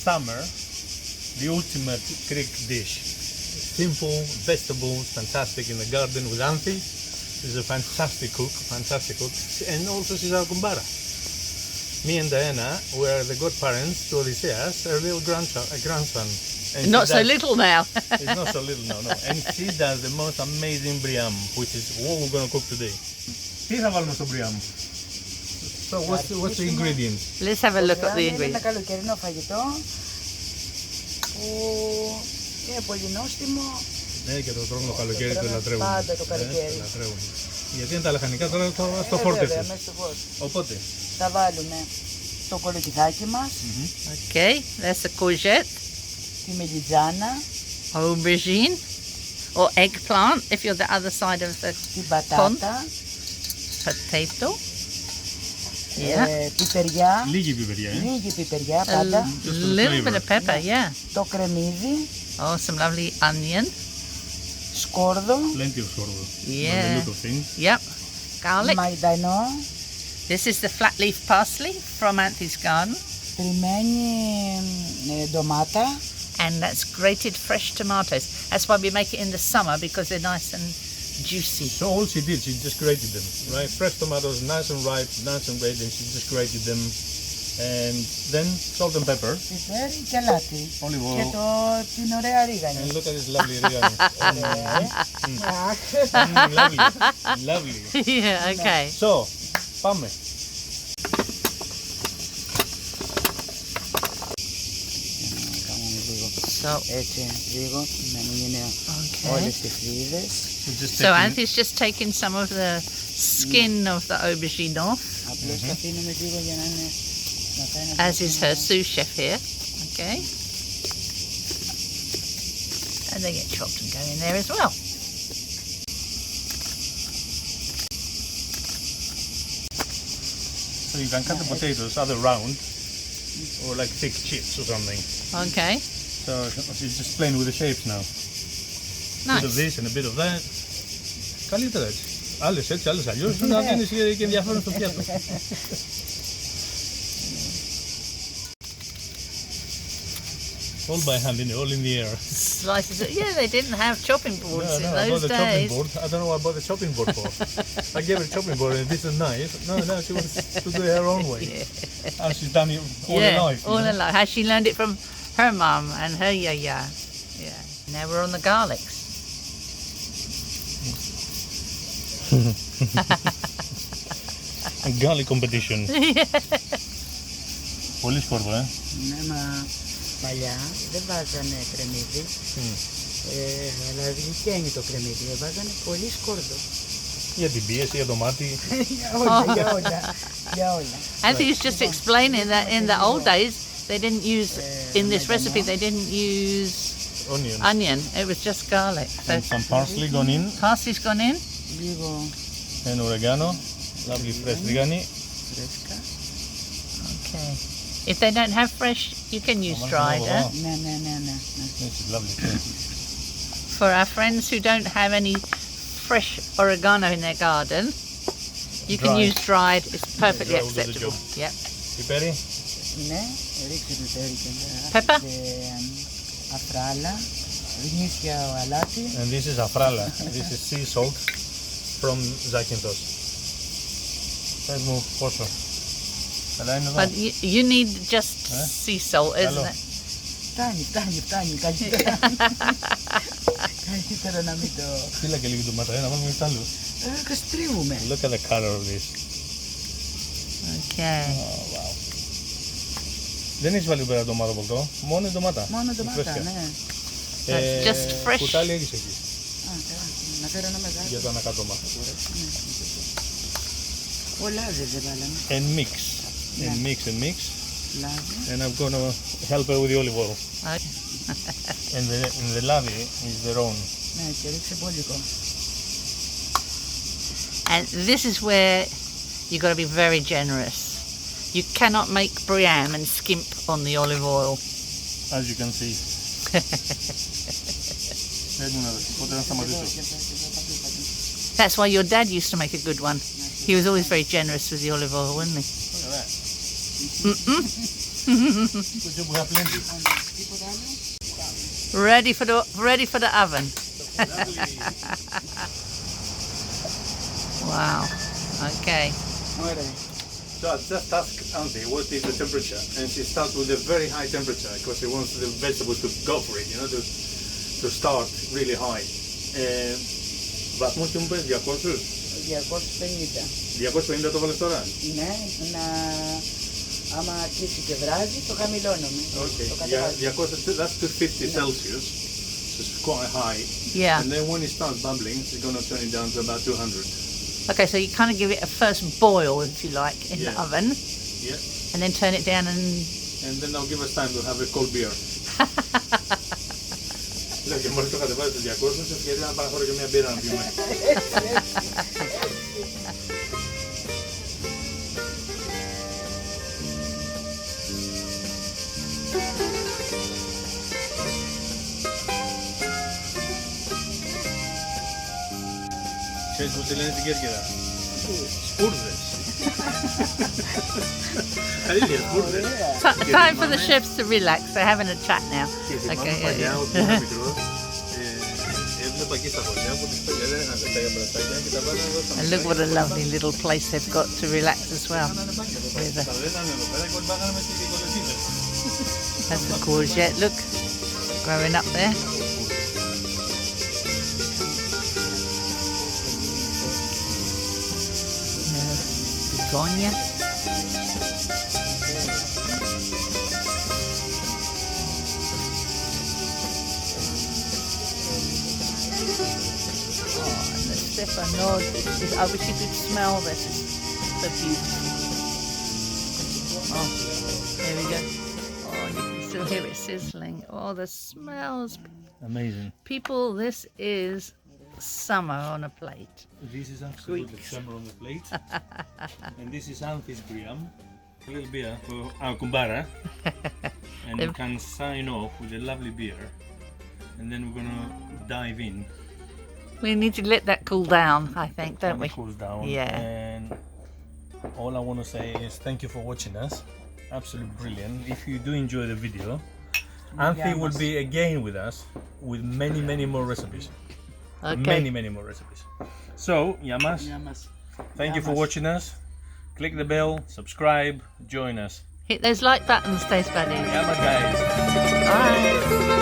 Summer, the ultimate Greek dish. Simple vegetables, fantastic in the garden with Anthie. She's a fantastic cook, and also she's our kumbara. Me and Diana were the godparents to Odysseus, her little grandson. And not so little now. It's not so little now, no. And she does the most amazing Briam, which is what we're going to cook today. Τι θα βάλουμε στο Briam? So what's the ingredients? Let's have a look at the ingredients. Είναι ένα καλοκαιρινό φαγητό που είναι πολύ νόστιμο. Ναι, και το τρώμε το καλοκαίρι, το λατρεύουμε. Πάντα το καλοκαίρι. Το λατρεύουμε. Γιατί είναι τα λαχανικά τώρα στο φόρτε βέβαια, τους. μέσα στο φως. Οπότε. Θα βάλουμε το κολοκυθάκι μας. Okay, there's the courgette. Τη μελιτζάνα. Aubergine. Or eggplant, if you're the other side of the την pond. πατάτα. Potato. Yeah. Πιπεριά. Λίγη πιπεριά, Λίγη πιπεριά πάντα. A little bit of pepper, yeah. Το κρεμμύδι. Oh, some lovely onion. Σκόρδο. Plenty of σκόρδο. Yeah. By the look of things. Yep. Garlic. Μαϊντανό. This is the flat leaf parsley from Anthie's garden. Τριμμένη ντομάτα. And that's grated fresh tomatoes. That's why we make it in the summer, because they're nice and juicy. So all she did, she just grated them, right? Fresh tomatoes, nice and ripe, nice and red, and she just grated them. And then salt and pepper. Πιπέρι και αλάτι. Olive oil. Και την ωραία ρίγανη. And look at this lovely rigani. Lovely, lovely. Yeah, okay. So, πάμε. So, Έτσι, λίγο, να μην είναι όλες τις φλίδες. so Anthie's just taken some of the skin of the aubergine off, Απλώς τα αφήνουμε λίγο για να είναι... να φαίνεται as is her sous chef here. Okay. And they get chopped and go in there as well. So you can cut the potatoes either round or like thick chips or something. Okay. So she's just playing with the shapes now. A bit of Nice. this and a bit of that. Καλύτερα έτσι. Άλλες έτσι, άλλες αλλιώς, να δίνεις και ενδιαφέρον στο πιάτο. All by hand, all in the air. Slices it. Yeah, they didn't have chopping boards in I bought those the chopping days. board. I don't know what I bought the chopping board for. I gave her a chopping board and this is knife. No, she wants to do it her own way. And she's done it all her life. All her life. How she learned it from her mum and her yaya. Yeah. Now we're on the garlics. A garlic competition. Πολύ σκόρπο, Ναι, μα παλιά δεν βάζανε κρεμμύδι, αλλά γλυκένει το κρεμμύδι, δεν βάζανε πολύ σκόρδο. Για την πίεση, για το μάτι. Για όλα. Anthie's just explaining that in the old days they didn't use, in this recipe they didn't use onion. It was just garlic. So And some parsley gone in. parsley's gone in. Λίγο And oregano. Lovely fresh rigani. φρέσκα. Okay. If they don't have fresh, you can use dried. Ναι. This is lovely. For our friends who don't have any fresh oregano in their garden, you can Dried. use dried. It's perfectly Dried will do the acceptable. job. Yep. Πιπέρι. Ναι, ρίξε πιπέρι και Pepper. αφράλα, γνήσια ο αλάτι. And this is afrala. This is sea salt from Zakynthos. Πες μου πόσο. Αλλά είναι εδώ. But you need just sea salt, isn't Καλό. it? Φτάνει, καλύτερα. Καλύτερα να μην το... Στείλα και λίγο ντομάτα, να βάλουμε και άλλο. Καστρίβουμε. Look at the color of this. Okay. Oh, wow. Δεν έχεις βάλει πέρα ντομάτα πολτό, μόνο ντομάτα. Μόνο ντομάτα, ναι. That's just fresh. Κουτάλι έχεις εκεί, Α, καλά. Να φέρω ένα μεγάλο. για το ανακάτωμα. Ο λάδι δεν βάλαμε. And mix, and mix, and mix. Λάδι. And I'm gonna help her with the olive oil. Okay. And the lavi is their own. Ναι, και ρίξε μπόλικο. And this is where you've got to be very generous. You cannot make Briam and skimp on the olive oil. As you can see. That's why your dad used to make a good one. He was always very generous with the olive oil, wasn't he? Ready for the oven. Wow. Okay. Ωραία. So I just asked Anthie what is the temperature, and she starts with a very high temperature because she wants the vegetables to go for it, you know, to start really high. Βαθμούς τι μου πες, 200? 250. 250 το βάλες τώρα? Ναι, άμα αρχίσει και βράζει, το χαμηλώνουμε. Okay, Το κατεβάζουμε. 200, that's 250 Celsius, so it's quite high. Yeah. And then when it starts bubbling, she's going to turn it down to about 200. Okay, so you kind of give it a first boil, if you like, in the Yeah. oven, Yeah. and then turn it down and... And then I'll give us time to have a cold beer. Λέω και μόλις το κατεβάζει στους 200, ευκαιρία να παραχωρώ και μια μπύρα να πιούμε. Ξέρεις πώς τη λένε στην Κέρκυρα? Σπούρδες. Αλήθεια, σπούρδες. Time for the chefs to relax. They're having a chat now. Και θυμάμαι Okay, παλιά, yeah. όταν ήμουν μικρός, έβλεπα εκεί στα χωριά που τις παιδιά είχαν τα μπραστάκια και τα βάλανε εδώ στα And look what a lovely little place they've got to relax as well. With Τα δένανε εδώ πέρα και όλοι πάγανε με τις κολεσίδες. that's the courgette. Look, growing up there. Begonia. Oh, and the Stefano, I wish you could smell this. It's so beautiful. Oh, there we go. Oh, you can still hear it sizzling. Oh, the smells. Amazing. People, this is summer on a plate. This is absolutely Greeks. summer on the plate. And this is Anthie's Briam. A little beer for our kumbara. And we can sign off with a lovely beer. And then we're gonna dive in. We need to let that cool down, I think, don't when we? it cools down. Yeah. And all I want to say is thank you for watching us. Absolutely brilliant. If you do enjoy the video, Anthie will be again with us with many more recipes. Okay. Many more recipes. So, Yamas, Γεια μας. thank you for watching us. Click the bell, subscribe, join us. Hit those like buttons, Taste Buddies. Yamas, guys. Bye.